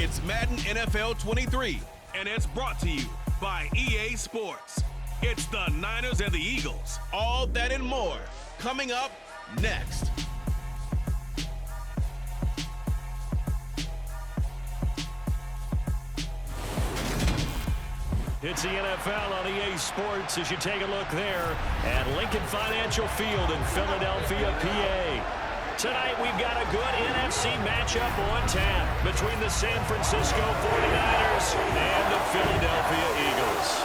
It's Madden NFL 23, and it's brought to you by EA Sports. It's the Niners and the Eagles. All that and more coming up next. It's the NFL on EA Sports as you take a look there at Lincoln Financial Field in Philadelphia, PA. Tonight we've got a good NFC matchup on tap between the San Francisco 49ers and the Philadelphia Eagles.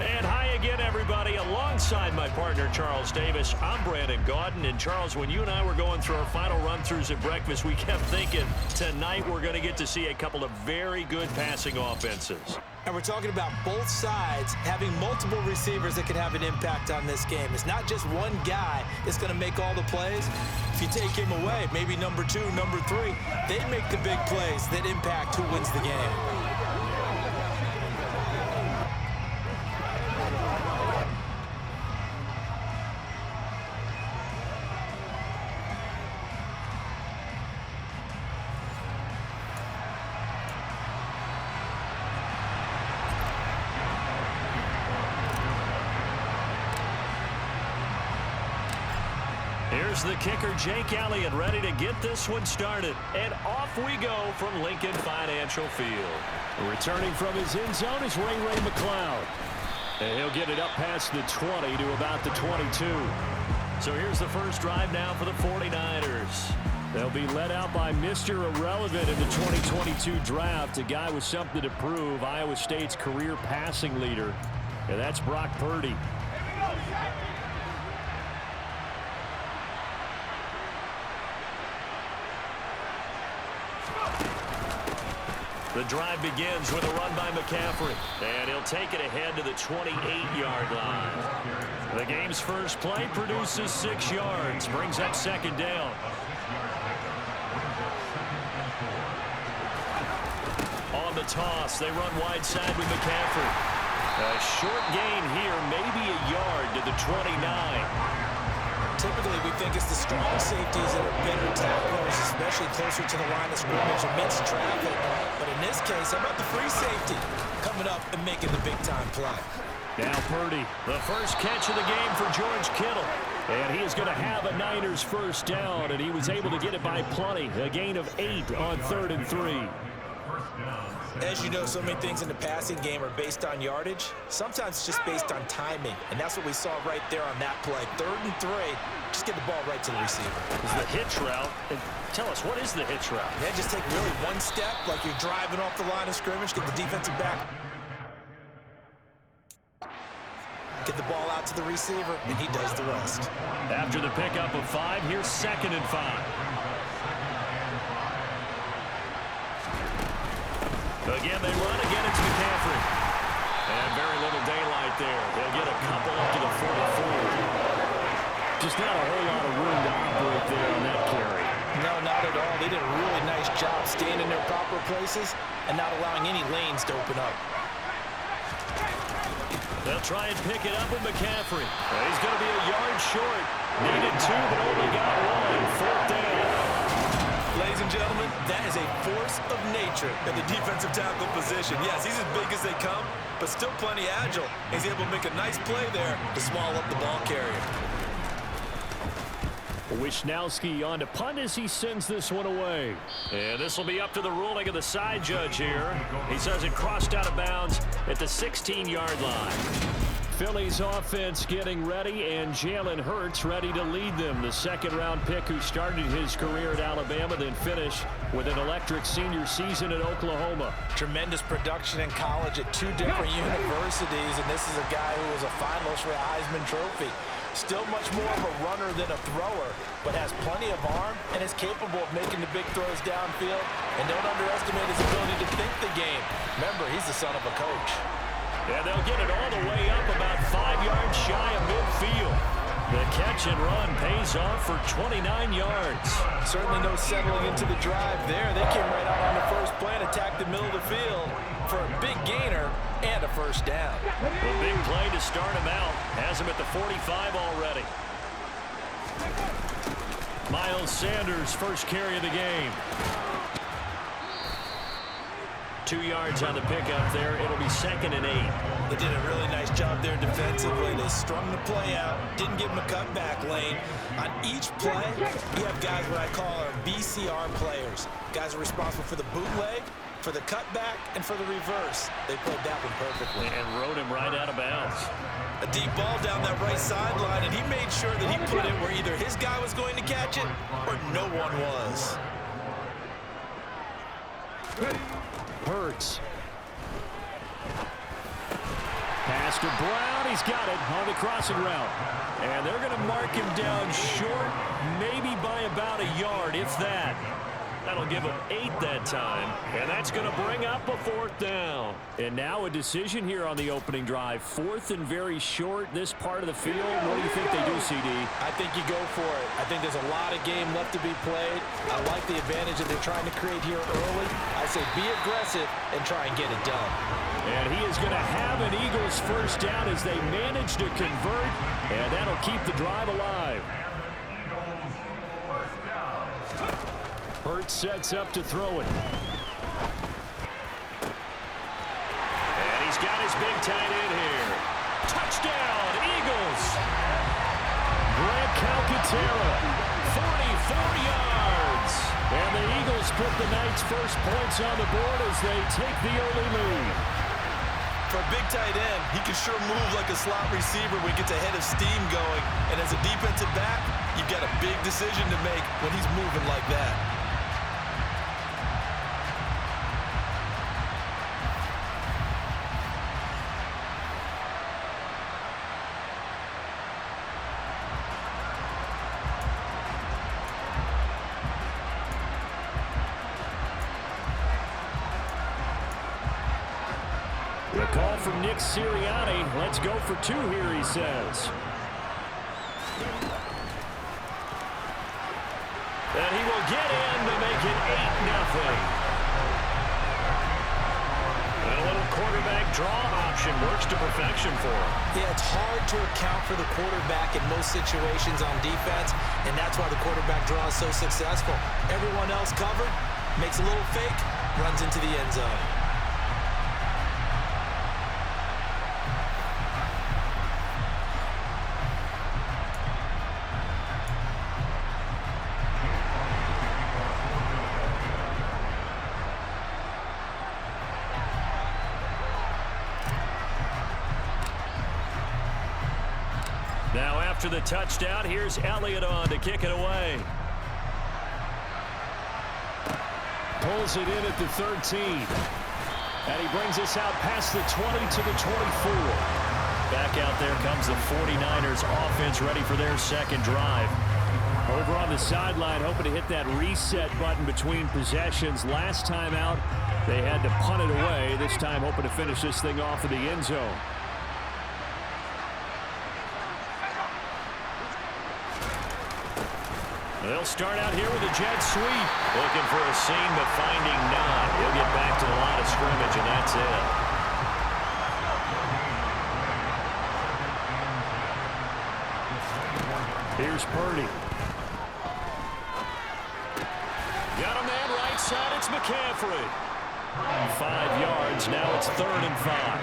And hi again, everybody. Alongside my partner, Charles Davis, I'm Brandon Gaudin. And Charles, when you and I were going through our final run-throughs at breakfast, we kept thinking tonight we're going to get to see a couple of very good passing offenses. And we're talking about both sides having multiple receivers that can have an impact on this game. It's not just one guy that's going to make all the plays. If you take him away, maybe number 2, number 3, they make the big plays that impact who wins the game. Here's the kicker, Jake Elliott, ready to get this one started. And off we go from Lincoln Financial Field. Returning from his end zone is Ray McCloud. And he'll get it up past the 20 to about the 22. So here's the first drive now for the 49ers. They'll be led out by Mr. Irrelevant in the 2022 draft, a guy with something to prove, Iowa State's career passing leader. And that's Brock Purdy. The drive begins with a run by McCaffrey, and he'll take it ahead to the 28-yard line. The game's first play produces 6 yards, brings up second down. On the toss, they run wide side with McCaffrey. A short gain here, maybe a yard to the 29. Typically, we think it's the strong safeties that are better tacklers, especially closer to the line of scrimmage amidst traffic. But in this case, how about the free safety coming up and making the big-time play? Now Purdy, the first catch of the game for George Kittle. And he is going to have a Niners first down, and he was able to get it by plenty. A gain of 8 on 3rd and 3. As you know, so many things in the passing game are based on yardage. Sometimes it's just based on timing, and that's what we saw right there on that play. 3rd and 3, just get the ball right to the receiver. It's the hitch route. And tell us, what is the hitch route? Yeah, just take really one step, like you're driving off the line of scrimmage, get the defensive back. Get the ball out to the receiver, and he does the rest. After the pickup of 5, here's 2nd and 5. Again, they run. Again, it's McCaffrey. And very little daylight there. They'll get a couple up to the 44. Just not a whole lot of room to operate there on that carry. No, not at all. They did a really nice job staying in their proper places and not allowing any lanes to open up. They'll try and pick it up with McCaffrey. He's going to be a yard short. Needed 2, but only got 1. 4th down. Ladies and gentlemen, that is a force of nature at the defensive tackle position. Yes, he's as big as they come, but still plenty agile. He's able to make a nice play there to swallow up the ball carrier. Wisnowski on to punt as he sends this one away. And this will be up to the ruling of the side judge here. He says it crossed out of bounds at the 16-yard line. Philly's offense getting ready, and Jalen Hurts ready to lead them. The second-round pick who started his career at Alabama, then finished with an electric senior season at Oklahoma. Tremendous production in college at 2 different universities, and this is a guy who was a finalist for a Heisman Trophy. Still much more of a runner than a thrower, but has plenty of arm and is capable of making the big throws downfield. And don't underestimate his ability to think the game. Remember, he's the son of a coach. And they'll get it all the way up about 5 yards shy of midfield. The catch and run pays off for 29 yards. Certainly no settling into the drive there. They came right out on the first play and attacked the middle of the field for a big gainer and a first down. A big play to start him out. Has him at the 45 already. Miles Sanders, first carry of the game. 2 yards on the pickup there. It'll be 2nd and 8. They did a really nice job there defensively. They strung the play out, didn't give him a cutback lane. On each play, you have guys what I call our BCR players. Guys are responsible for the bootleg, for the cutback, and for the reverse. They played that one perfectly. And rode him right out of bounds. A deep ball down that right sideline, and he made sure that he put it where either his guy was going to catch it or no one was. Hurts. Pass to Brown. He's got it on the crossing route. And they're going to mark him down short, maybe by about a yard, if that. That'll give him 8 that time. And that's going to bring up a 4th down. And now a decision here on the opening drive. 4th and very short, this part of the field. What do you think they do, CD? I think you go for it. I think there's a lot of game left to be played. I like the advantage that they're trying to create here early. I say be aggressive and try and get it done. And he is going to have an Eagles first down as they manage to convert. And that'll keep the drive alive. Hurts sets up to throw it. And he's got his big tight end here. Touchdown, Eagles! Grant Calcaterra, 44 yards. And the Eagles put the night's first points on the board as they take the early lead. For a big tight end, he can sure move like a slot receiver when he gets a head of steam going. And as a defensive back, you've got a big decision to make when he's moving like that. The call from Nick Sirianni. Let's go for 2 here, he says. And he will get in to make it 8-0. And a little quarterback draw option works to perfection for him. Yeah, it's hard to account for the quarterback in most situations on defense, and that's why the quarterback draw is so successful. Everyone else covered, makes a little fake, runs into the end zone. Now after the touchdown, here's Elliott on to kick it away. Pulls it in at the 13. And he brings us out past the 20 to the 24. Back out there comes the 49ers offense ready for their second drive. Over on the sideline, hoping to hit that reset button between possessions. Last time out, they had to punt it away. This time hoping to finish this thing off in the end zone. They'll start out here with a jet sweep. Looking for a seam, but finding none. He'll get back to the line of scrimmage, and that's it. Here's Purdy. Got a man right side. It's McCaffrey. 5 yards. Now it's 3rd and 5.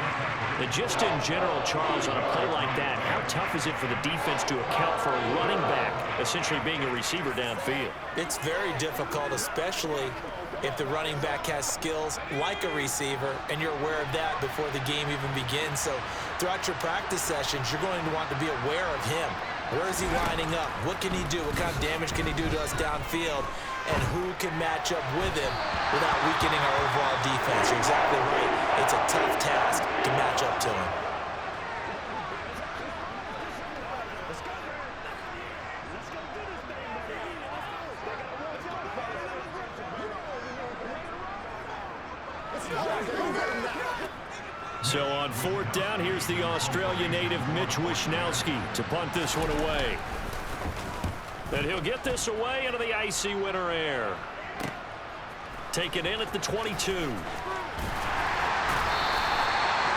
And just in general, Charles, on a play like that, how tough is it for the defense to account for a running back essentially being a receiver downfield? It's very difficult, especially if the running back has skills like a receiver, and you're aware of that before the game even begins. So throughout your practice sessions, you're going to want to be aware of him. Where is he lining up? What can he do? What kind of damage can he do to us downfield? And who can match up with him without weakening our overall defense? You're exactly right. It's a tough task to match up to him. So on 4th down, here's the Australian native Mitch Wishnowsky to punt this one away. And he'll get this away into the icy winter air. Taken in at the 22.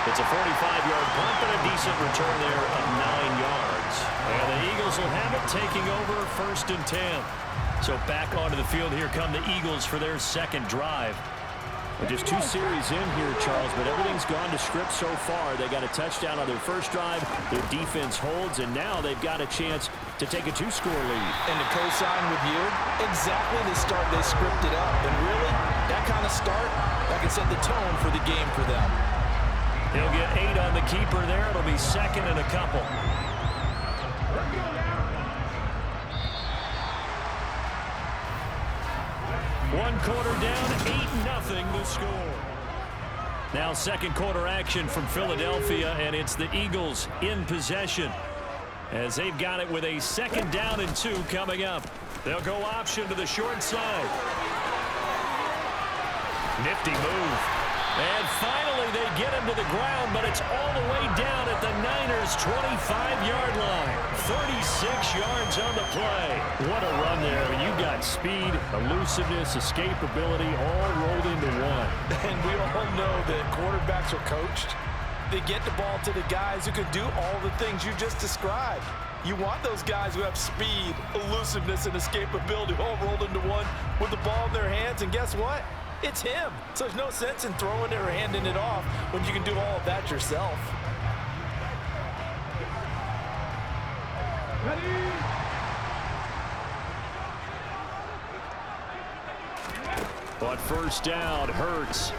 It's a 45-yard punt, but a decent return there of 9 yards. And the Eagles Eagles will have it, taking over 1st and 10. So back onto the field here come the Eagles for their second drive. Well, just 2 series in here, Charles, but everything's gone to script so far. They got a touchdown on their first drive. Their defense holds, and now they've got a chance to take a 2-score lead. And to co-sign with you, exactly the start they scripted up. And really, that kind of start, that can set the tone for the game for them. He'll get 8 on the keeper there. It'll be 2nd and a couple. One quarter down, 8-0 the score. Now 2nd quarter action from Philadelphia, and it's the Eagles in possession as they've got it with a 2nd down and 2 coming up. They'll go option to the short side. Nifty move. And finally they get him to the ground, but it's all the way down at the Niners' 25-yard line. 36 yards on the play. What a run there. I mean, you've got speed, elusiveness, escapability all rolled into one. And we all know that quarterbacks are coached. They get the ball to the guys who can do all the things you just described. You want those guys who have speed, elusiveness, and escapability all rolled into one with the ball in their hands, and guess what? It's him. So there's no sense in throwing it or handing it off when you can do all of that yourself. But first down, Hurts.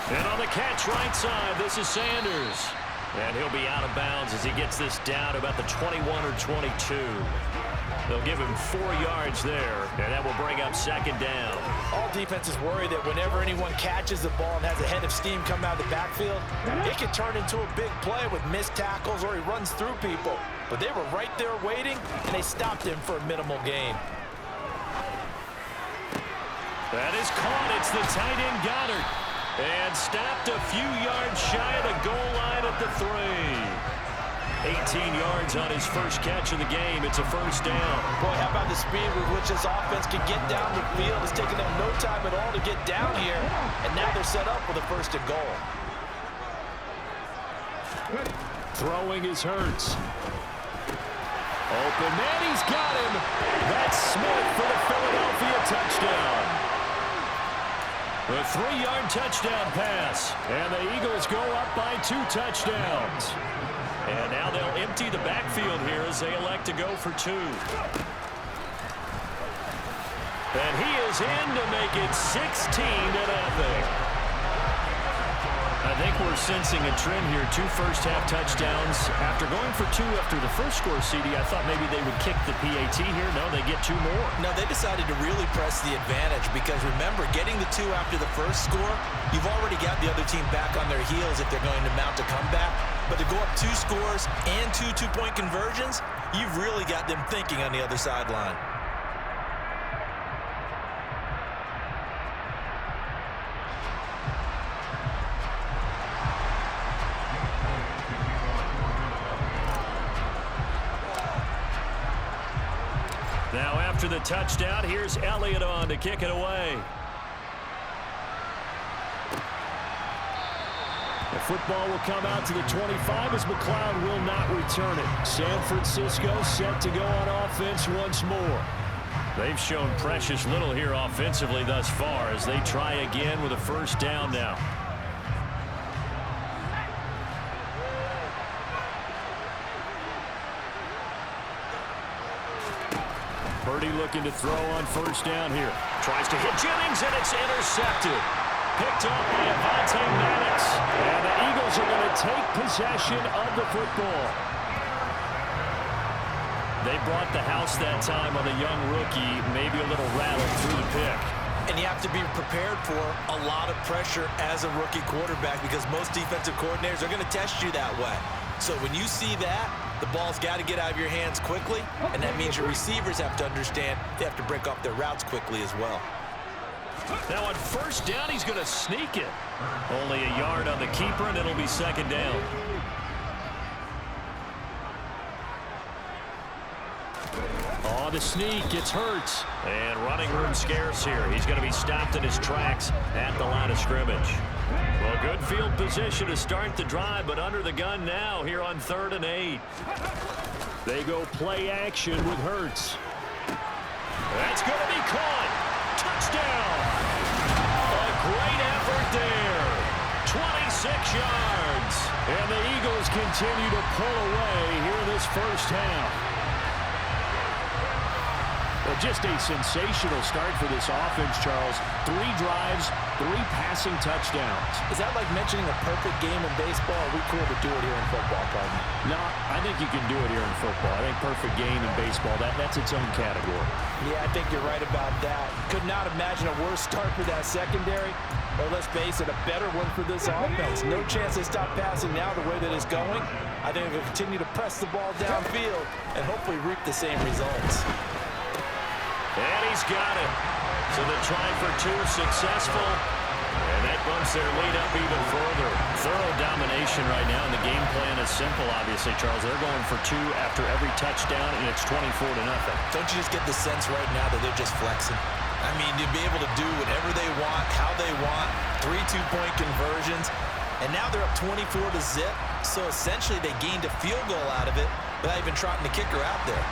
And on the catch right side, this is Sanders. And he'll be out of bounds as he gets this down about the 21 or 22. They'll give him 4 yards there, and that will bring up 2nd down. All defenses worry that whenever anyone catches the ball and has a head of steam coming out of the backfield, it can turn into a big play with missed tackles or he runs through people. But they were right there waiting, and they stopped him for a minimal gain. That is caught. It's the tight end Goddard. And stopped a few yards shy of the goal line at the 3. 18 yards on his first catch of the game. It's a 1st down. Boy, how about the speed with which this offense can get down the field? It's taken them no time at all to get down here. And now they're set up with a 1st and goal. Throwing is Hurts. Open man, he's got him. That's Smith for the Philadelphia touchdown. A 3-yard touchdown pass. And the Eagles go up by 2 touchdowns. And now they'll empty the backfield here as they elect to go for 2. And he is in to make it 16-0. I think we're sensing a trend here. 2 first-half touchdowns. After going for 2 after the first score, CD, I thought maybe they would kick the PAT here. No, they get 2 more. No, they decided to really press the advantage because, remember, getting the 2 after the first score, you've already got the other team back on their heels if they're going to mount a comeback. But to go up 2 scores and 2 two-point conversions, you've really got them thinking on the other sideline. Now after the touchdown, here's Elliott on to kick it away. The football will come out to the 25 as McLeod will not return it. San Francisco set to go on offense once more. They've shown precious little here offensively thus far as they try again with a 1st down now. Purdy looking to throw on 1st down here. Tries to hit Jennings, and it's intercepted. Picked up by Avonte Maddox. And the Eagles are going to take possession of the football. They brought the house that time on the young rookie, maybe a little rattled through the pick. And you have to be prepared for a lot of pressure as a rookie quarterback because most defensive coordinators are going to test you that way. So when you see that, the ball's got to get out of your hands quickly, and that means your receivers have to understand they have to break off their routes quickly as well. Now on 1st down, he's going to sneak it. Only a yard on the keeper, and it'll be 2nd down. On the sneak, it's Hurts. And running room scarce here. He's going to be stopped in his tracks at the line of scrimmage. Well, good field position to start the drive, but under the gun now here on 3rd and 8. They go play action with Hurts. That's going to be caught. Touchdown. A great effort there. 26 yards. And the Eagles continue to pull away here in this first half. Well, just a sensational start for this offense, Charles. 3 drives, 3 passing touchdowns. Is that like mentioning a perfect game in baseball? Are we cool to do it here in football, partner? No, I think you can do it here in football. I think perfect game in baseball, that's its own category. Yeah, I think you're right about that. Could not imagine a worse start for that secondary. Or let's face it, a better one for this offense. No chance they stop passing now the way that it's going. I think they'll continue to press the ball downfield and hopefully reap the same results. And he's got it. So the try for 2 successful. And that bumps their lead up even further. Thorough domination right now, and the game plan is simple, obviously, Charles. They're going for 2 after every touchdown, and it's 24-0. Don't you just get the sense right now that they're just flexing? I mean, to be able to do whatever they want, how they want, 3 two-point conversions, and now they're up 24-0. So essentially they gained a field goal out of it without even trotting the kicker out there.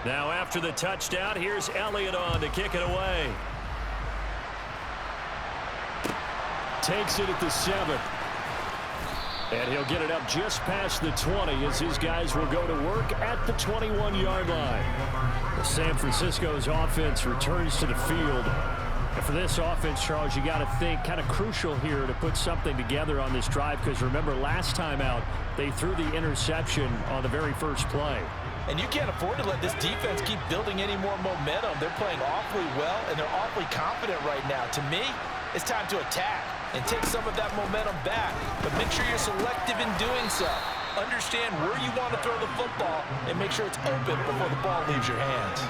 Now after the touchdown, here's Elliott on to kick it away. Takes it at the 7. And he'll get it up just past the 20 as his guys will go to work at the 21-yard line. San Francisco's offense returns to the field. And for this offense, Charles, you got to think kind of crucial here to put something together on this drive, because remember last time out they threw the interception on the very first play. And you can't afford to let this defense keep building any more momentum. They're playing awfully well, and they're awfully confident right now. To me, it's time to attack and take some of that momentum back. But make sure you're selective in doing so. Understand where you want to throw the football and make sure it's open before the ball leaves your hands.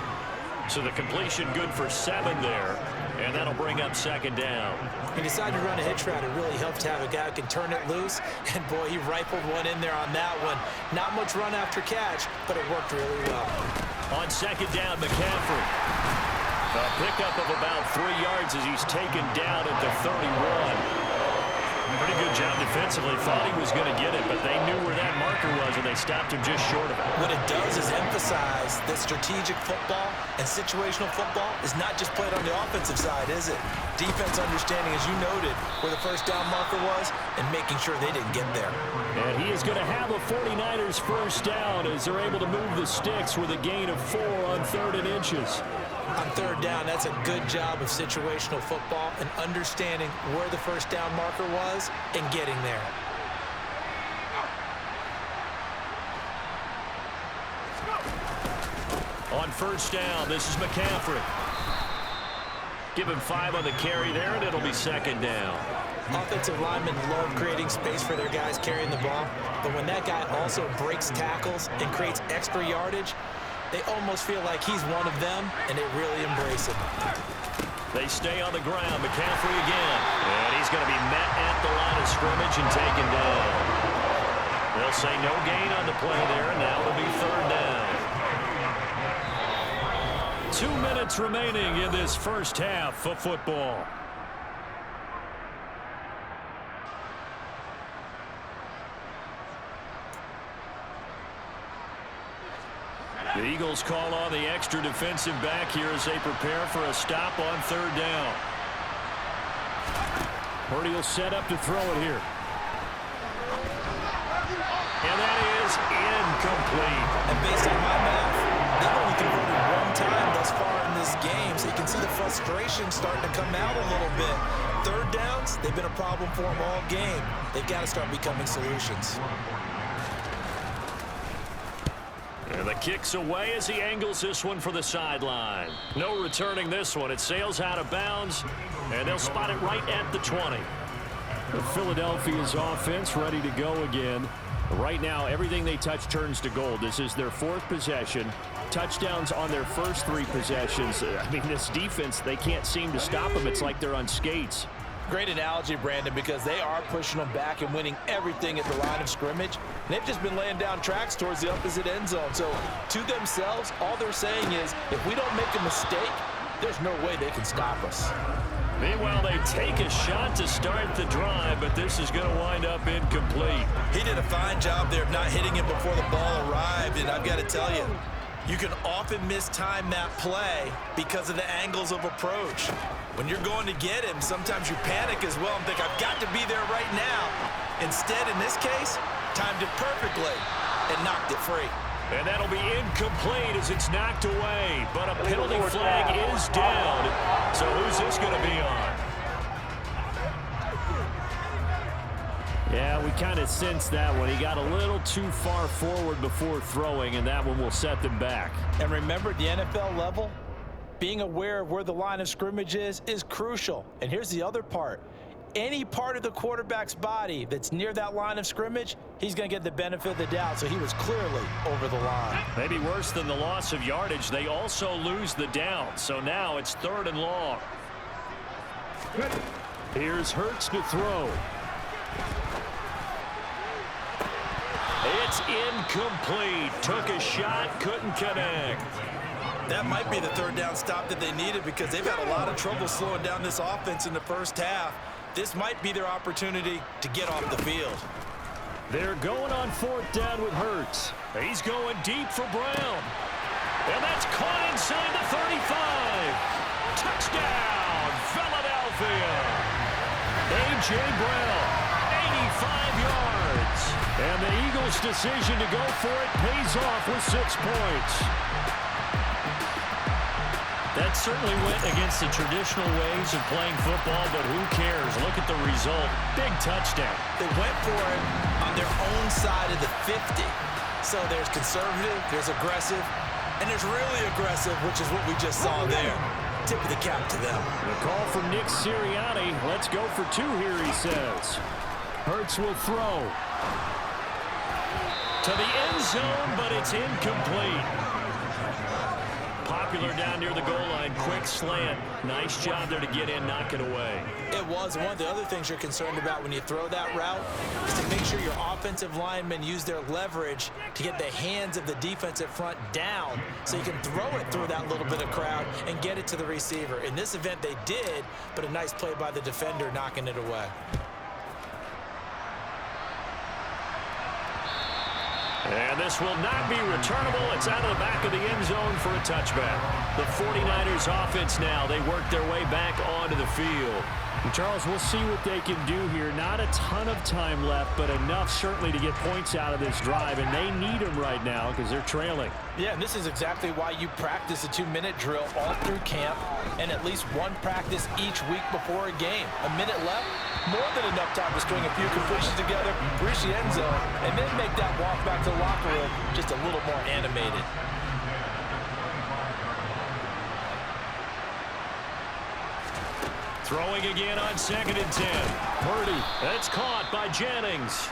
So the completion good for 7 there, and that'll bring up 2nd down. He decided to run a hitch route. It really helps to have a guy who can turn it loose. And, boy, he rifled one in there on that one. Not much run after catch, but it worked really well. On 2nd down, McCaffrey. A pickup of about 3 yards as he's taken down at the 31. Pretty good job defensively. Thought he was going to get it, but they knew where that marker was, and they stopped him just short of it. What it does is emphasize that strategic football and situational football is not just played on the offensive side, is it? Defense understanding, as you noted, where the first down marker was and making sure they didn't get there. And he is going to have a 49ers first down as they're able to move the sticks with a gain of 4 on 3rd and inches. On 3rd down, that's a good job of situational football and understanding where the first down marker was and getting there. On 1st down, this is McCaffrey. Give him 5 on the carry there, and it'll be 2nd down. Offensive linemen love creating space for their guys carrying the ball, but when that guy also breaks tackles and creates extra yardage, they almost feel like he's one of them, and they really embrace him. They stay on the ground. McCaffrey again. And he's going to be met at the line of scrimmage and taken down. They'll say no gain on the play there, and now it'll be 3rd down. 2 minutes remaining in this first half of football. The Eagles call on the extra defensive back here as they prepare for a stop on 3rd down. Purdy will set up to throw it here. And that is incomplete. And based on my math, they've only converted 1 time thus far in this game, so you can see the frustration starting to come out a little bit. 3rd downs, they've been a problem for them all game. They've got to start becoming solutions. And the kick's away as he angles this one for the sideline. No returning this one. It sails out of bounds, and they'll spot it right at the 20. Philadelphia's offense ready to go again. Right now, everything they touch turns to gold. This is their 4th possession. Touchdowns on their first 3 possessions. I mean, this defense, they can't seem to stop them. It's like they're on skates. Great analogy, Brandon, because they are pushing them back and winning everything at the line of scrimmage. They've just been laying down tracks towards the opposite end zone. So to themselves, all they're saying is, if we don't make a mistake, there's no way they can stop us. Meanwhile, they take a shot to start the drive, but this is going to wind up incomplete. He did a fine job there of not hitting it before the ball arrived, and I've got to tell you, you can often mistime that play because of the angles of approach. When you're going to get him, sometimes you panic as well and think, I've got to be there right now. Instead, in this case, timed it perfectly and knocked it free. And that'll be incomplete as it's knocked away. But a penalty flag is down. So who's this going to be on? Yeah, we kind of sensed that one. He got a little too far forward before throwing, and that one will set them back. And remember, at the NFL level, being aware of where the line of scrimmage is crucial. And here's the other part. Any part of the quarterback's body that's near that line of scrimmage, he's going to get the benefit of the doubt. So he was clearly over the line. Maybe worse than the loss of yardage, they also lose the down. So now it's 3rd and long. Here's Hurts to throw. It's incomplete. Took a shot, couldn't connect. That might be the 3rd down stop that they needed because they've had a lot of trouble slowing down this offense in the first half. This might be their opportunity to get off the field. They're going on 4th down with Hurts. He's going deep for Brown. And that's caught inside the 35. Touchdown, Philadelphia. A.J. Brown, 85 yards. And the Eagles' decision to go for it pays off with 6 points. That certainly went against the traditional ways of playing football, but who cares? Look at the result. Big touchdown. They went for it on their own side of the 50. So there's conservative, there's aggressive, and there's really aggressive, which is what we just saw there. Tip of the cap to them. The call from Nick Sirianni. Let's go for 2 here, he says. Hurts will throw. To the end zone, but it's incomplete. Popular down near the goal line. Quick slant. Nice job there to get in, knock it away. It was. One of the other things you're concerned about when you throw that route is to make sure your offensive linemen use their leverage to get the hands of the defensive front down so you can throw it through that little bit of crowd and get it to the receiver. In this event, they did, but a nice play by the defender knocking it away. And this will not be returnable. It's out of the back of the end zone for a touchback. The 49ers offense now. They work their way back onto the field. And Charles, we'll see what they can do here. Not a ton of time left, but enough certainly to get points out of this drive. And they need them right now because they're trailing. Yeah, and this is exactly why you practice a 2-minute drill all through camp and at least one practice each week before a game. A minute left, more than enough time to string a few completions together, reach the end zone, and then make that walk back to the locker room just a little more animated. Throwing again on 2nd and 10. Purdy. That's caught by Jennings.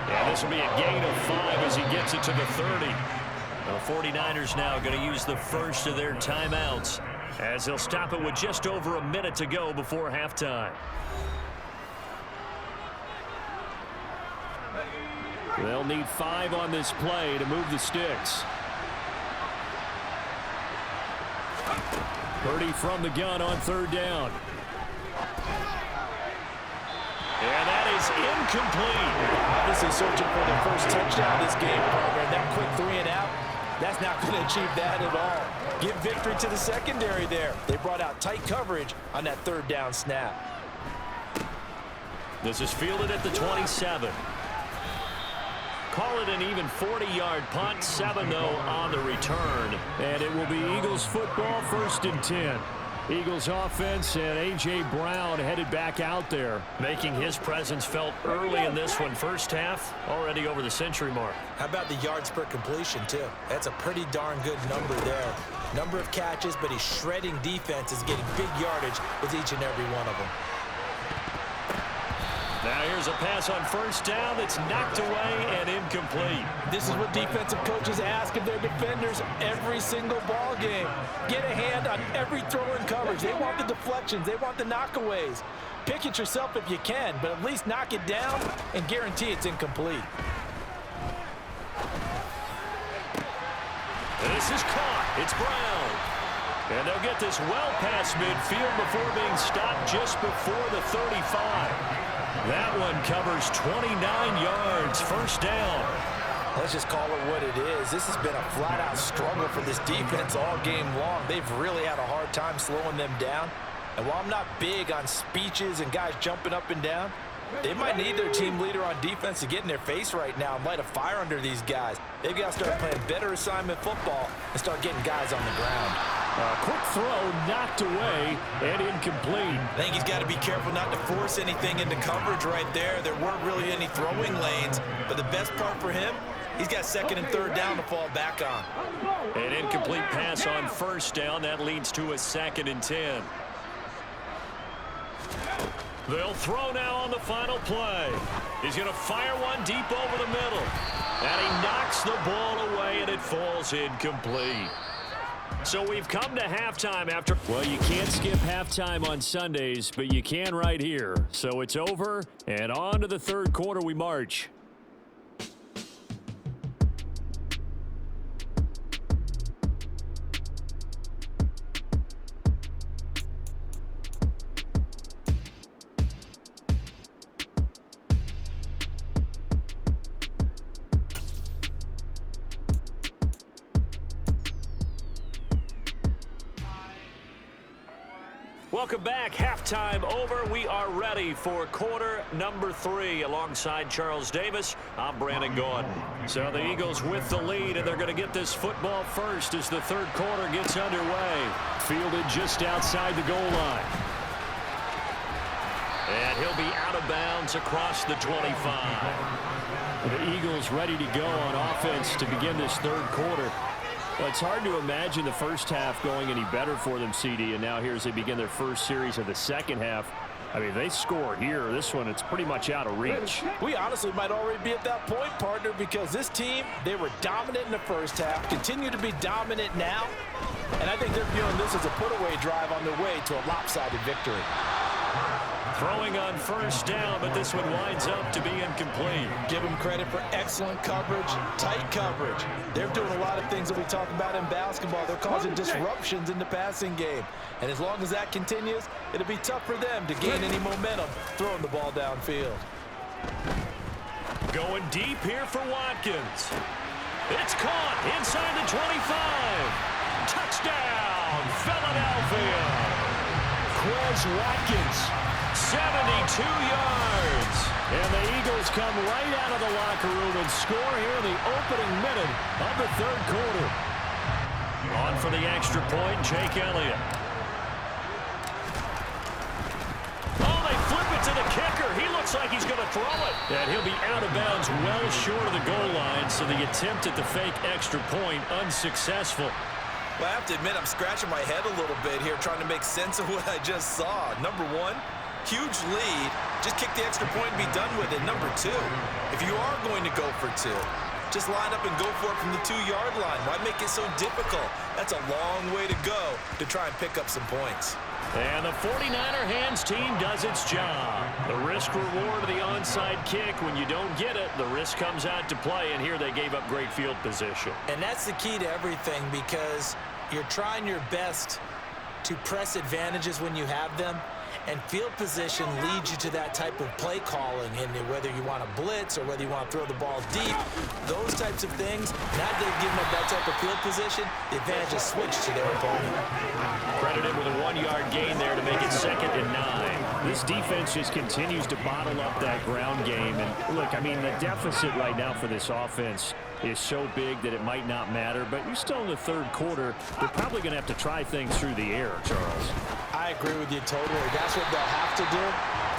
Yeah, this will be a gain of 5 as he gets it to the 30. The 49ers now going to use the first of their timeouts as they'll stop it with just over a minute to go before halftime. They'll need 5 on this play to move the sticks. Purdy from the gun on 3rd down. And that is incomplete. Obviously searching for their first touchdown this game, partner. That quick 3 and out, that's not going to achieve that at all. Give victory to the secondary there. They brought out tight coverage on that 3rd down snap. This is fielded at the 27. Call it an even 40-yard punt. 7, though, on the return. And it will be Eagles football, 1st and 10. Eagles offense and A.J. Brown headed back out there. Making his presence felt early in this one. First half, already over the century mark. How about the yards per completion, too? That's a pretty darn good number there. Number of catches, but he's shredding defenses, getting big yardage with each and every one of them. Now here's a pass on first down that's knocked away and incomplete. This is what defensive coaches ask of their defenders every single ball game. Get a hand on every throw in coverage. They want the deflections. They want the knockaways. Pick it yourself if you can, but at least knock it down and guarantee it's incomplete. This is caught. It's Brown. And they'll get this well past midfield before being stopped just before the 35. That one covers 29 yards. First down. Let's just call it what it is. This has been a flat-out struggle for this defense all game long. They've really had a hard time slowing them down. And while I'm not big on speeches and guys jumping up and down, they might need their team leader on defense to get in their face right now and light a fire under these guys. They've got to start playing better assignment football and start getting guys on the ground. Quick throw knocked away and incomplete. I think he's got to be careful not to force anything into coverage right there. There weren't really any throwing lanes, but the best part for him, he's got second and third down to fall back on. An incomplete pass on first down. That leads to a 2nd and 10. They'll throw now on the final play. He's going to fire one deep over the middle. And he knocks the ball away, and it falls incomplete. So we've come to halftime after. Well, you can't skip halftime on Sundays, but you can right here. So it's over, and on to the third quarter we march. Welcome back. Halftime over. We are ready for quarter number 3. Alongside Charles Davis, I'm Brandon Gordon. So the Eagles with the lead, and they're going to get this football first as the third quarter gets underway. Fielded just outside the goal line. And he'll be out of bounds across the 25. The Eagles ready to go on offense to begin this third quarter. Well, it's hard to imagine the first half going any better for them, CD, and now here as they begin their first series of the second half. I mean, they score here. This one, it's pretty much out of reach. We honestly might already be at that point, partner, because this team, they were dominant in the first half, continue to be dominant now, and I think they're viewing this as a put-away drive on their way to a lopsided victory. Throwing on first down, but this one winds up to be incomplete. Give them credit for excellent coverage, tight coverage. They're doing a lot of things that we talk about in basketball. They're causing disruptions in the passing game. And as long as that continues, it'll be tough for them to gain any momentum throwing the ball downfield. Going deep here for Watkins. It's caught inside the 25. Touchdown, Philadelphia. Quez Watkins. 72 yards. And the Eagles come right out of the locker room and score here in the opening minute of the third quarter. On for the extra point, Jake Elliott. Oh, they flip it to the kicker. He looks like he's going to throw it. And he'll be out of bounds well short of the goal line, so the attempt at the fake extra point unsuccessful. Well, I have to admit, I'm scratching my head a little bit here trying to make sense of what I just saw. Number one, huge lead. Just kick the extra point and be done with it. Number two, if you are going to go for two, just line up and go for it from the 2-yard line. Why make it so difficult? That's a long way to go to try and pick up some points. And the 49er hands team does its job. The risk reward of the onside kick. When you don't get it, the risk comes out to play, and here they gave up great field position. And that's the key to everything, because you're trying your best to press advantages when you have them, and field position leads you to that type of play calling, and whether you want to blitz or whether you want to throw the ball deep, those types of things, now that they've given up that type of field position, the advantage is switched to their opponent. Credited with a 1-yard gain there to make it 2nd and 9. This defense just continues to bottle up that ground game. And look, I mean, the deficit right now for this offense is so big that it might not matter, but you're still in the third quarter. They're probably going to have to try things through the air, Charles. I agree with you totally. That's what they'll have to do.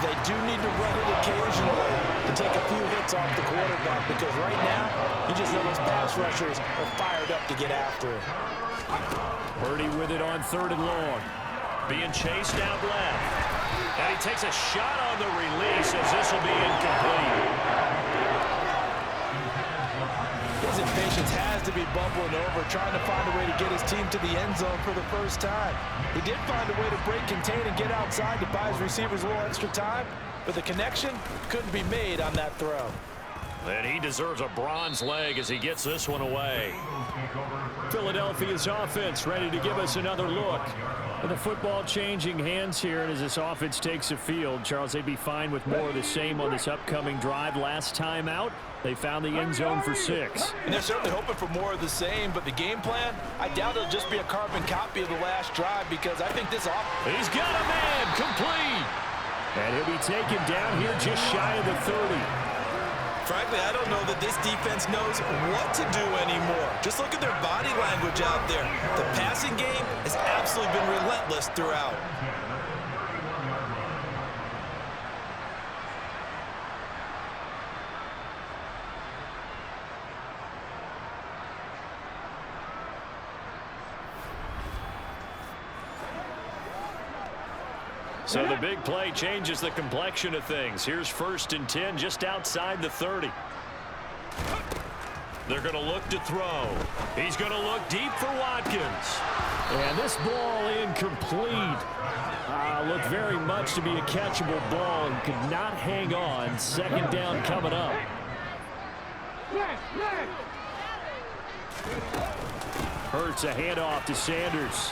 They do need to run it occasionally to take a few hits off the quarterback, because right now, you just know those pass rushers are fired up to get after it. Purdy with it on 3rd and long. Being chased out left. And he takes a shot on the release as this will be incomplete. His impatience has to be bubbling over, trying to find a way to get his team to the end zone for the first time. He did find a way to break, contain, and get outside to buy his receivers a little extra time, but the connection couldn't be made on that throw. And he deserves a bronze leg as he gets this one away. Philadelphia's offense ready to give us another look. And the football changing hands here, and as this offense takes the field, Charles, they'd be fine with more of the same on this upcoming drive. Last time out, they found the end zone for 6. And they're certainly hoping for more of the same, but the game plan, I doubt it'll just be a carbon copy of the last drive, because I think this offense... He's got a man, complete. And he'll be taken down here just shy of the 30. Frankly, I don't know that this defense knows what to do anymore. Just look at their body language out there. The passing game has absolutely been relentless throughout. So the big play changes the complexion of things. Here's 1st and 10 just outside the 30. They're going to look to throw. He's going to look deep for Watkins. And this ball incomplete. Looked very much to be a catchable ball and could not hang on. 2nd down coming up. Hurts a handoff to Sanders.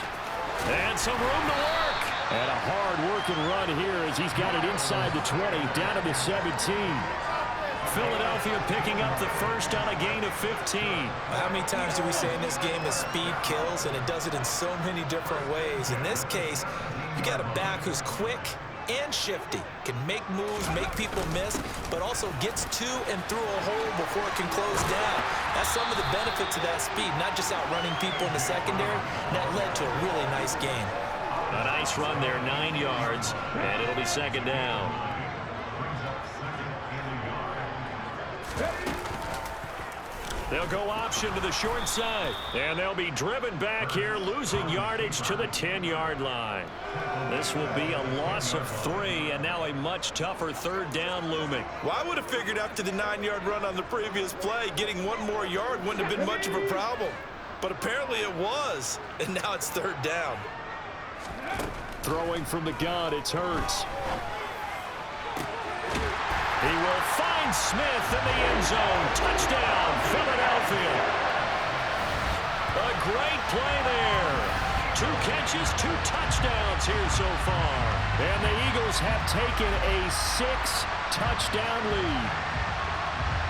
And some room to work. And a hard-working run here as he's got it inside the 20, down to the 17. Philadelphia picking up the first on a gain of 15. How many times do we say in this game that speed kills, and it does it in so many different ways? In this case, you got a back who's quick and shifty, can make moves, make people miss, but also gets to and through a hole before it can close down. That's some of the benefits of that speed, not just outrunning people in the secondary. And that led to a really nice game. A nice run there, 9 yards, and it'll be 2nd down. They'll go option to the short side, and they'll be driven back here, losing yardage to the 10-yard line. This will be a loss of 3, and now a much tougher 3rd down looming. Well, I would have figured after the 9-yard run on the previous play, getting 1 more yard wouldn't have been much of a problem. But apparently it was, and now it's 3rd down. Throwing from the gun, it's Hurts. He will find Smith in the end zone. Touchdown, Philadelphia. A great play there. 2 catches, 2 touchdowns here so far. And the Eagles have taken a 6-touchdown lead.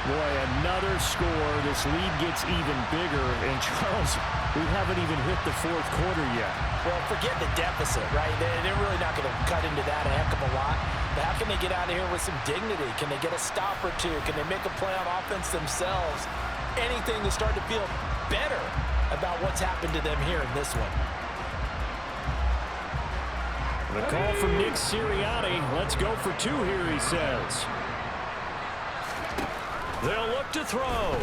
Boy, another score. This lead gets even bigger. And Charles, we haven't even hit the 4th quarter yet. Well, forget the deficit, right? They're really not going to cut into that a heck of a lot. But how can they get out of here with some dignity? Can they get a stop or 2? Can they make a play on offense themselves? Anything to start to feel better about what's happened to them here in this one. The call from Nick Sirianni. Let's go for 2 here, he says. They'll look to throw.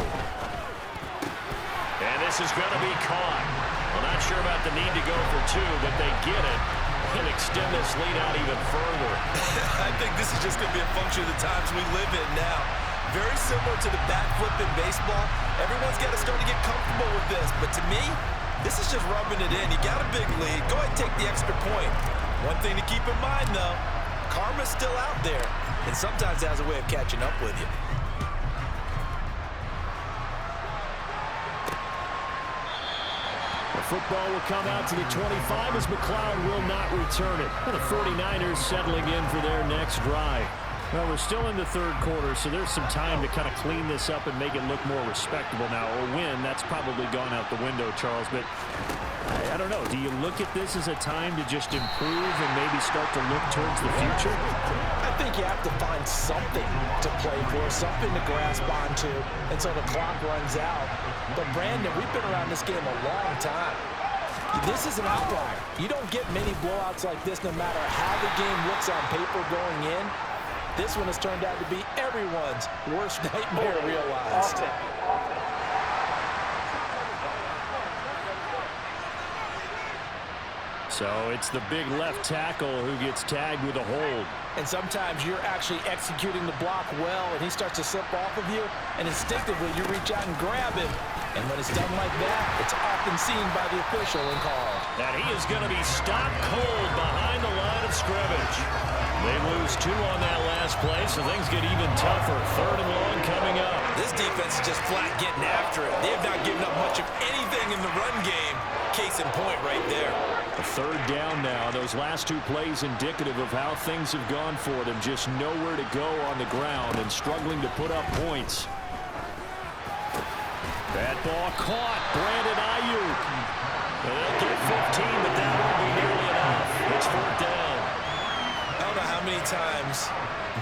And this is going to be caught. Well, not sure about the need to go for 2, but they get it and extend this lead out even further. I think this is just going to be a function of the times we live in now. Very similar to the backflip in baseball. Everyone's got to start to get comfortable with this. But to me, this is just rubbing it in. You got a big lead. Go ahead and take the extra point. One thing to keep in mind, though, karma's still out there. And sometimes it has a way of catching up with you. Football will come out to the 25 as McLeod will not return it. And the 49ers settling in for their next drive. Well, we're still in the 3rd quarter, so there's some time to kind of clean this up and make it look more respectable now. A win, that's probably gone out the window, Charles. But I don't know. Do you look at this as a time to just improve and maybe start to look towards the future? I think you have to find something to play for, something to grasp onto until the clock runs out. But, Brandon, we've been around this game a long time. This is an outlier. You don't get many blowouts like this no matter how the game looks on paper going in. This one has turned out to be everyone's worst nightmare realized. So it's the big left tackle who gets tagged with a hold. And sometimes you're actually executing the block well, and he starts to slip off of you, and instinctively you reach out and grab him. And when it's done like that, it's often seen by the official and called. That he is going to be stopped cold behind the line of scrimmage. They lose 2 on that last play, so things get even tougher. 3rd and long coming up. This defense is just flat getting after it. They have not given up much of anything in the run game. Case in point right there. A 3rd down now. Those last 2 plays indicative of how things have gone for them. Just nowhere to go on the ground and struggling to put up points. That ball caught. Brandon Ayuk. They'll get 15, but that won't be nearly enough. It's 4th down. I don't know how many times,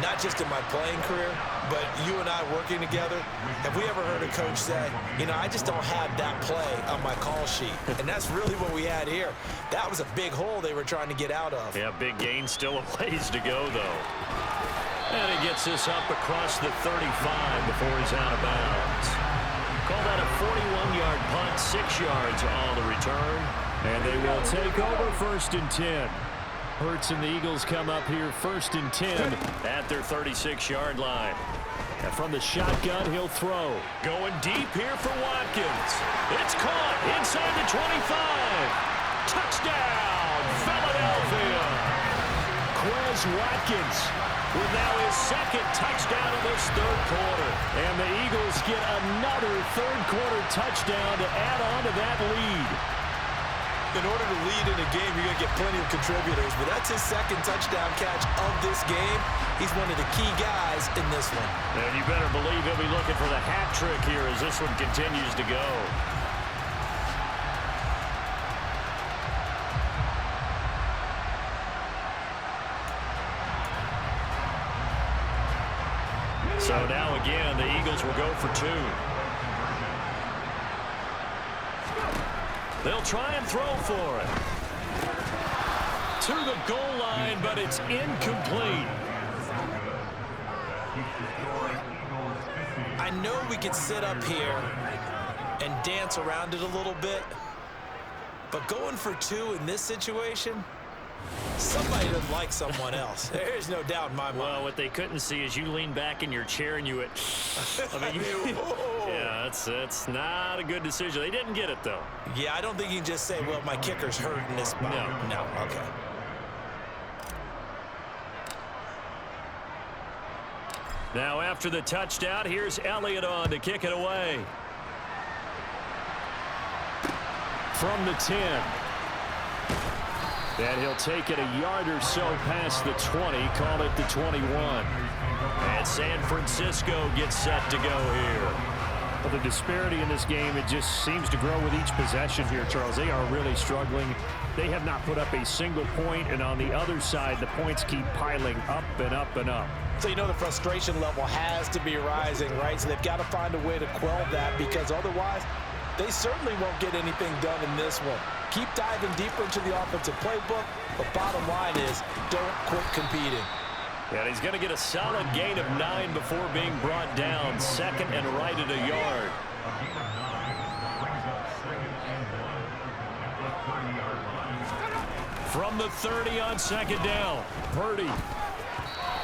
not just in my playing career, but you and I working together, have we ever heard a coach say, you know, I just don't have that play on my call sheet. And that's really what we had here. That was a big hole they were trying to get out of. Yeah, big gain, still a ways to go, though. And he gets this up across the 35 before he's out of bounds. Call that a 41-yard punt, 6 yards on the return. And they will take over 1st and 10. Hurts and the Eagles come up here 1st and 10 at their 36-yard line. And from the shotgun, he'll throw. Going deep here for Watkins. It's caught inside the 25. Touchdown, Philadelphia. Quez Watkins with now his 2nd touchdown of this 3rd quarter. And the Eagles get another 3rd quarter touchdown to add on to that lead. In order to lead in a game, you're going to get plenty of contributors, but that's his 2nd touchdown catch of this game. He's one of the key guys in this one. And you better believe he'll be looking for the hat trick here as this one continues to go. So now again, the Eagles will go for 2. They'll try and throw for it. To the goal line, but it's incomplete. I know we could sit up here and dance around it a little bit, but going for 2 in this situation, somebody doesn't like someone else. There's no doubt in my mind. Well, what they couldn't see is you lean back in your chair and you went, I mean, yeah, that's not a good decision. They didn't get it, though. Yeah, I don't think you can just say, well, my kicker's hurt in this spot. No, okay. Now after the touchdown, here's Elliott on to kick it away. From the 10. And he'll take it a yard or so past the 20, call it the 21. And San Francisco gets set to go here. Well, the disparity in this game, it just seems to grow with each possession here, Charles. They are really struggling. They have not put up a single point, and on the other side, the points keep piling up and up and up. So you know the frustration level has to be rising, right? So they've got to find a way to quell that, because otherwise they certainly won't get anything done in this one. Keep diving deeper into the offensive playbook, but bottom line is don't quit competing. And he's going to get a solid gain of 9 before being brought down. 2nd and right at a yard. From the 30 on 2nd down. Purdy.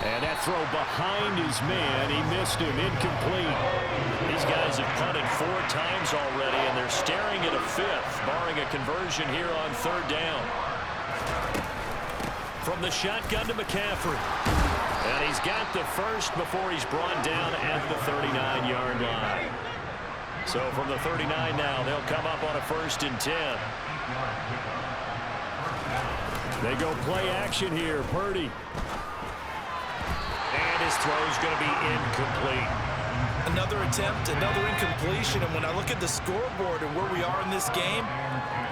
And that throw behind his man. He missed him. Incomplete. These guys have punted 4 times already, and they're staring at a 5th, barring a conversion here on 3rd down. From the shotgun to McCaffrey. And he's got the first before he's brought down at the 39-yard line. So from the 39 now, they'll come up on a 1st and 10. They go play action here. Purdy. And his throw's going to be incomplete. Another attempt, another incompletion, and when I look at the scoreboard and where we are in this game,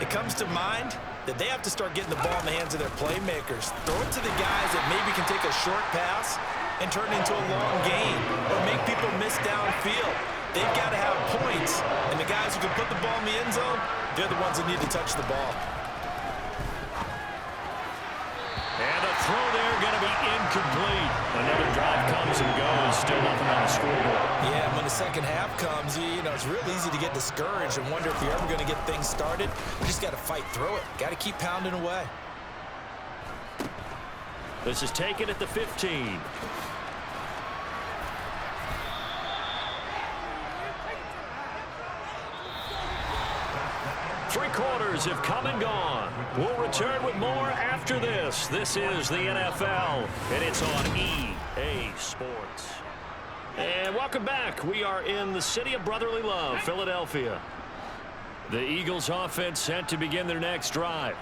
it comes to mind that they have to start getting the ball in the hands of their playmakers. Throw it to the guys that maybe can take a short pass and turn it into a long gain or make people miss downfield. They've got to have points, and the guys who can put the ball in the end zone, they're the ones that need to touch the ball. And a throw there going to be incomplete. Another drive comes and goes, still nothing on the scoreboard. Yeah, when the second half comes, you know, it's real easy to get discouraged and wonder if you're ever going to get things started. You just got to fight through it. Got to keep pounding away. This is taken at the 15. Three quarters have come and gone. We'll return with more after this. This is the NFL, and it's on EA Sports. And welcome back. We are in the city of brotherly love, Philadelphia. The Eagles offense set to begin their next drive.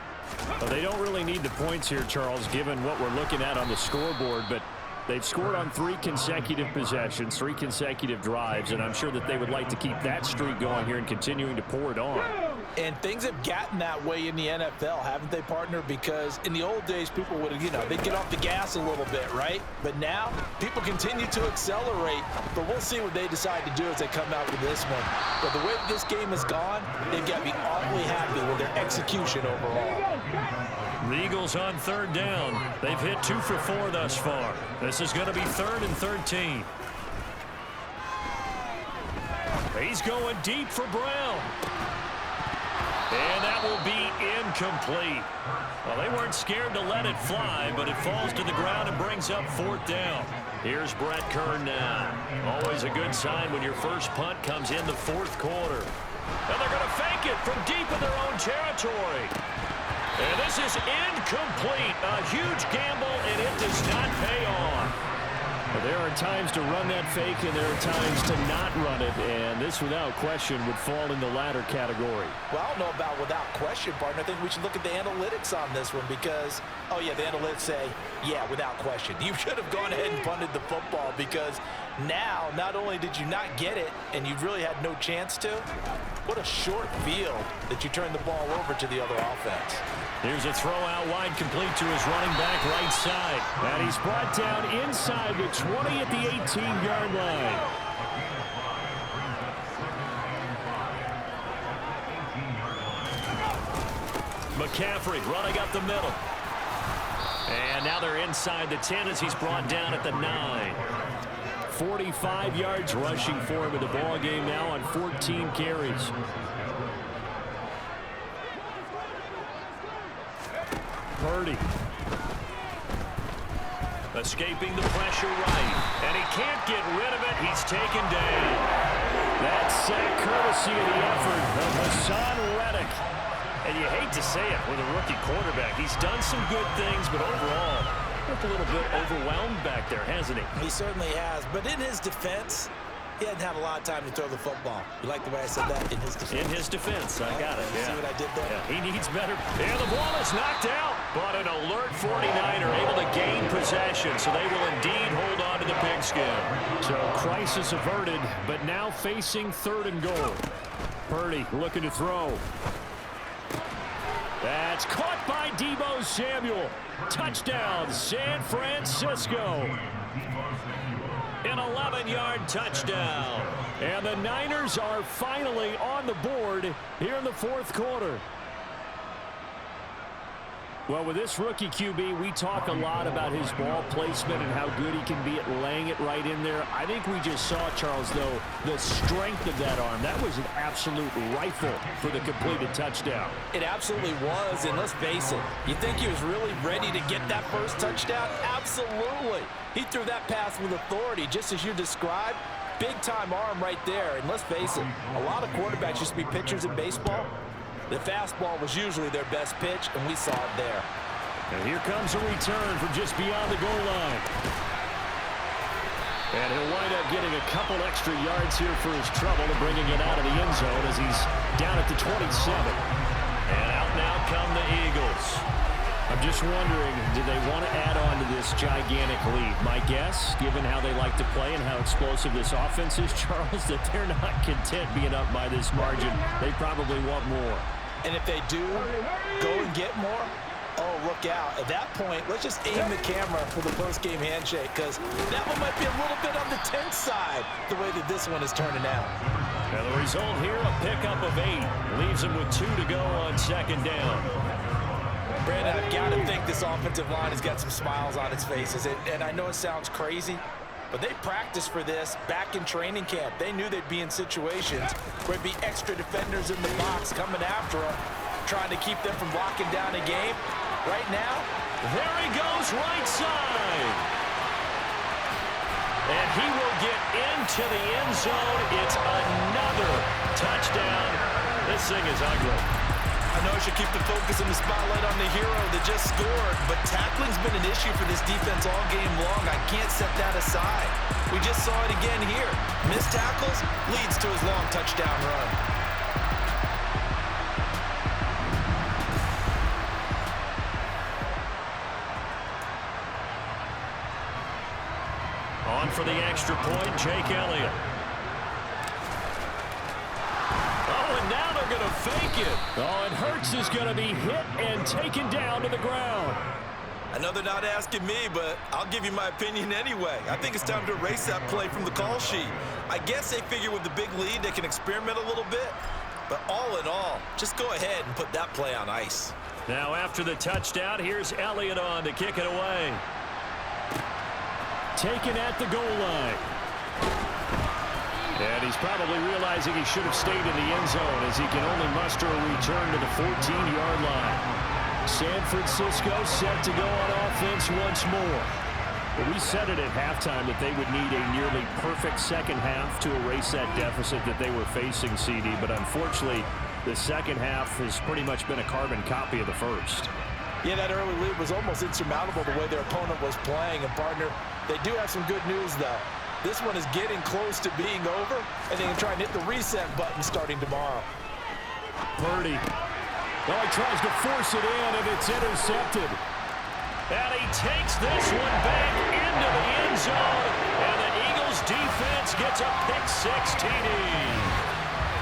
Well, they don't really need the points here, Charles, given what we're looking at on the scoreboard, but they've scored on 3 consecutive possessions, 3 consecutive drives, and I'm sure that they would like to keep that streak going here and continuing to pour it on. And things have gotten that way in the NFL, haven't they, partner? Because in the old days, people would, you know, they'd get off the gas a little bit, right? But now, people continue to accelerate. But we'll see what they decide to do as they come out with this one. But the way this game has gone, they've got to be awfully happy with their execution overall. The Eagles on 3rd down. They've hit 2 for 4 thus far. This is going to be 3rd and 13. He's going deep for Brown. And that will be incomplete. Well, they weren't scared to let it fly, but it falls to the ground and brings up 4th down. Here's Brett Kern now. Always a good sign when your first punt comes in the 4th quarter. And they're going to fake it from deep in their own territory. And this is incomplete. A huge gamble, and it does not pay off. Well, there are times to run that fake, and there are times to not run it, and this, without question, would fall in the latter category. Well, I don't know about without question, partner. I think we should look at the analytics on this one because, oh, yeah, the analytics say, yeah, without question. You should have gone ahead and punted the football because now, not only did you not get it, and you really had no chance to, what a short field that you turned the ball over to the other offense. Here's a throw out wide, complete to his running back right side. And he's brought down inside the 20 at the 18-yard line. McCaffrey running up the middle. And now they're inside the 10 as he's brought down at the 9. 45 yards rushing for him in the ball game now on 14 carries. Purdy. Escaping the pressure right. And he can't get rid of it. He's taken down. That sack courtesy of the effort of Hassan Reddick. And you hate to say it with a rookie quarterback. He's done some good things, but overall, looked a little bit overwhelmed back there, hasn't he? He certainly has. But in his defense, he hadn't had a lot of time to throw the football. You like the way I said that? In his defense. In his defense. I got it. See what I did there? Yeah, he needs better. And the ball is knocked out. But an alert 49er able to gain possession, so they will indeed hold on to the pigskin. So crisis averted, but now facing 3rd and goal. Purdy looking to throw. That's caught by Deebo Samuel. Touchdown, San Francisco. An 11-yard touchdown. And the Niners are finally on the board here in the 4th quarter. Well, with this rookie QB, we talk a lot about his ball placement and how good he can be at laying it right in there. I think we just saw, Charles, though, the strength of that arm. That was an absolute rifle for the completed touchdown. It absolutely was, and let's face it, you think he was really ready to get that first touchdown? Absolutely. He threw that pass with authority, just as you described. Big-time arm right there, and let's face it, a lot of quarterbacks used to be pitchers in baseball. The fastball was usually their best pitch, and we saw it there. And here comes a return from just beyond the goal line. And he'll wind up getting a couple extra yards here for his trouble and bringing it out of the end zone as he's down at the 27. And out now come the Eagles. I'm just wondering, do they want to add on to this gigantic lead? My guess, given how they like to play and how explosive this offense is, Charles, that they're not content being up by this margin. They probably want more. And if they do go and get more, oh, look out. At that point, let's just aim the camera for the post-game handshake because that one might be a little bit on the tense side, the way that this one is turning out. And the result here, a pickup of 8. Leaves them with 2 to go on 2nd down. Brandon, I've got to think this offensive line has got some smiles on its faces. And I know it sounds crazy, But they practiced for this back in training camp. They knew they'd be in situations where there'd be extra defenders in the box coming after them, trying to keep them from locking down a game. Right now, there he goes right side. And he will get into the end zone. It's another touchdown. This thing is ugly. I know I should keep the focus and the spotlight on the hero that just scored, but tackling's been an issue for this defense all game long. I can't set that aside. We just saw it again here. Missed tackles leads to his long touchdown run. On for the extra point, Jake Elliott. Now they're going to fake it. Oh, and Hurts is going to be hit and taken down to the ground. I know they're not asking me, but I'll give you my opinion anyway. I think it's time to erase that play from the call sheet. I guess they figure with the big lead they can experiment a little bit. But all in all, just go ahead and put that play on ice. Now after the touchdown, here's Elliott on to kick it away. Taken at the goal line. And he's probably realizing he should have stayed in the end zone as he can only muster a return to the 14-yard line. San Francisco set to go on offense once more. But we said it at halftime that they would need a nearly perfect second half to erase that deficit that they were facing, CD. But unfortunately, the second half has pretty much been a carbon copy of the first. Yeah, that early lead was almost insurmountable the way their opponent was playing. And, partner, they do have some good news, though. This one is getting close to being over, and they can try and hit the reset button starting tomorrow. Purdy. Oh, he tries to force it in, and it's intercepted. And he takes this one back into the end zone, and the Eagles defense gets a pick-6 TD.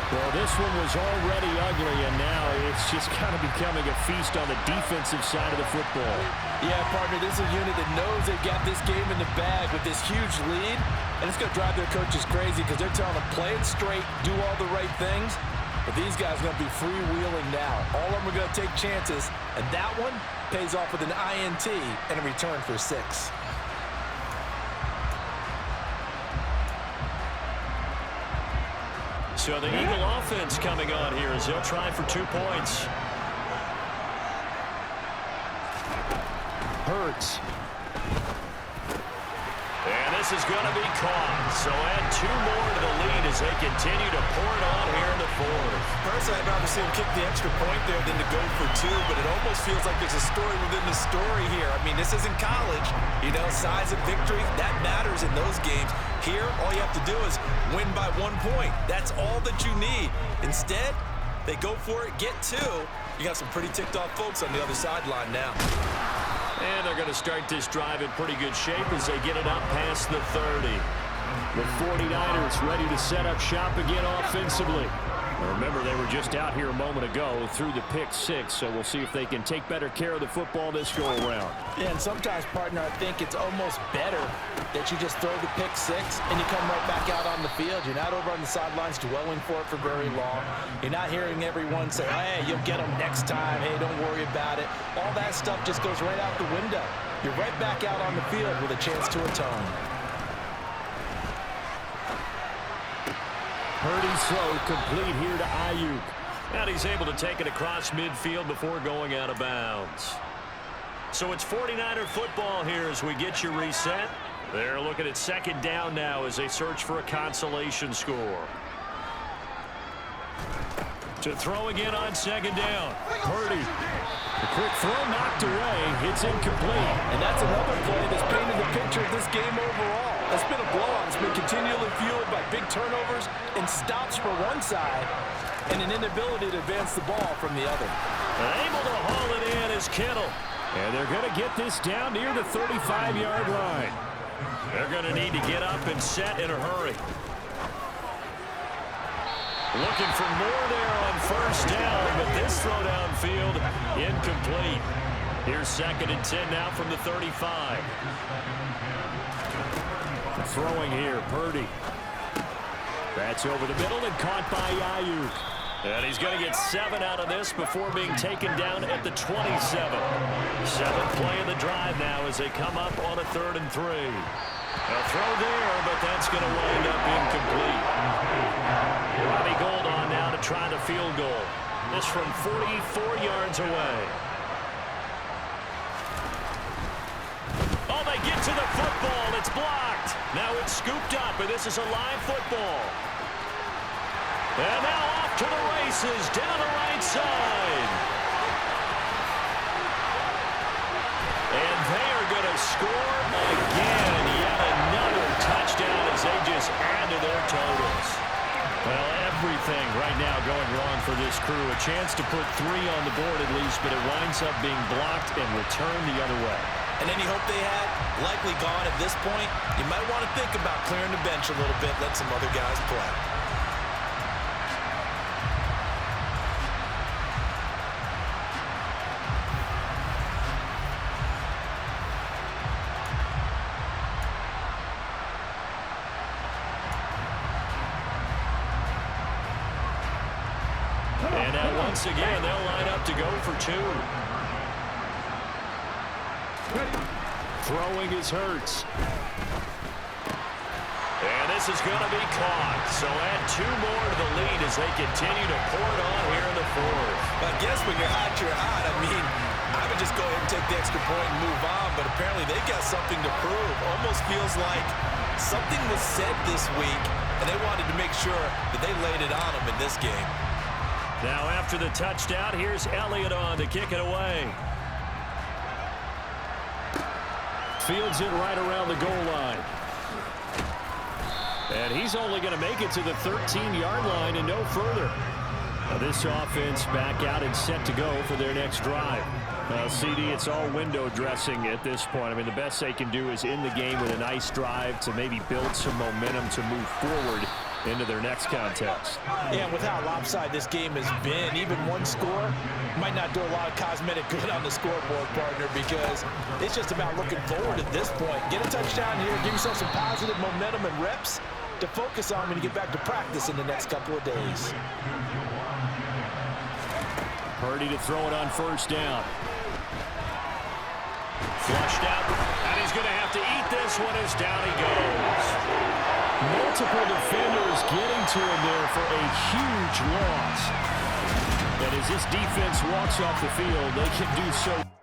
Well, this one was already ugly, and now it's just kind of becoming a feast on the defensive side of the football. Yeah, partner, this is a unit that knows they've got this game in the bag with this huge lead, and it's going to drive their coaches crazy because they're telling them play it straight, do all the right things, but these guys are going to be freewheeling now. All of them are going to take chances, and that one pays off with an INT and a return for 6. So the Eagle offense coming on here as they'll try for 2 points. Hurts. And this is going to be caught. So add 2 more to the lead as they continue to pour it on here in the fourth. Personally, I'd rather see him kick the extra point there than to go for 2, but it almost feels like there's a story within the story here. I mean, this isn't college. You know, size of victory, that matters in those games. Here, all you have to do is win by 1 point. That's all that you need. Instead, they go for it, get 2. You got some pretty ticked off folks on the other sideline now. And they're going to start this drive in pretty good shape as they get it up past the 30. The 49ers ready to set up shop again offensively. Remember, they were just out here a moment ago through the pick-6, so we'll see if they can take better care of the football this go-around. Yeah, and sometimes, partner, I think it's almost better that you just throw the pick-6 and you come right back out on the field. You're not over on the sidelines dwelling for it for very long. You're not hearing everyone say, hey, you'll get them next time. Hey, don't worry about it. All that stuff just goes right out the window. You're right back out on the field with a chance to atone. Purdy's throw complete here to Ayuk. And he's able to take it across midfield before going out of bounds. So it's 49er football here as we get you reset. They're looking at second down now as they search for a consolation score. To throw again on second down. Purdy. The quick throw knocked away. It's incomplete. And that's another play that's painted the picture of this game overall. It's been a blowout. It's been continually fueled by big turnovers and stops for one side and an inability to advance the ball from the other. Able to haul it in is Kittle. And they're going to get this down near the 35-yard line. They're going to need to get up and set in a hurry. Looking for more there on first down, but this throw downfield incomplete. Here's second and 10 now from the 35. Throwing here, Purdy. That's over the middle and caught by Ayuk. And he's going to get 7 out of this before being taken down at the 27. 7th play of the drive now as they come up on a 3rd and 3. A throw there, but that's going to wind up incomplete. Robbie Gould on now to try the field goal. This from 44 yards away. Oh, they get to the football. It's blocked. Now it's scooped up, and this is a live football. And now off to the races down the right side. And they are going to score again. Yet another touchdown as they just add to their totals. Well, everything right now going wrong for this crew. A chance to put 3 on the board at least, but it winds up being blocked and returned the other way. And any hope they had, likely gone at this point. You might want to think about clearing the bench a little bit, let some other guys play. And now once again, they'll line up to go for 2. Throwing is Hurts. And this is going to be caught. So add 2 more to the lead as they continue to pour it on here in the 4th. I guess when you're hot, you're hot. I mean, I would just go ahead and take the extra point and move on, but apparently they got something to prove. Almost feels like something was said this week, and they wanted to make sure that they laid it on them in this game. Now after the touchdown, here's Elliott on to kick it away. Fields it right around the goal line. And he's only going to make it to the 13-yard line and no further. Now this offense back out and set to go for their next drive. CD, it's all window dressing at this point. I mean, the best they can do is in the game with a nice drive to maybe build some momentum to move forward into their next contest. Yeah, with how lopsided this game has been, even one score might not do a lot of cosmetic good on the scoreboard, partner, because it's just about looking forward at this point. Get a touchdown here, give yourself some positive momentum and reps to focus on when you get back to practice in the next couple of days. Purdy to throw it on first down. Flushed out, and he's going to have to eat this one as down he goes. Multiple defenders getting to him there for a huge loss. And as this defense walks off the field, they can do so.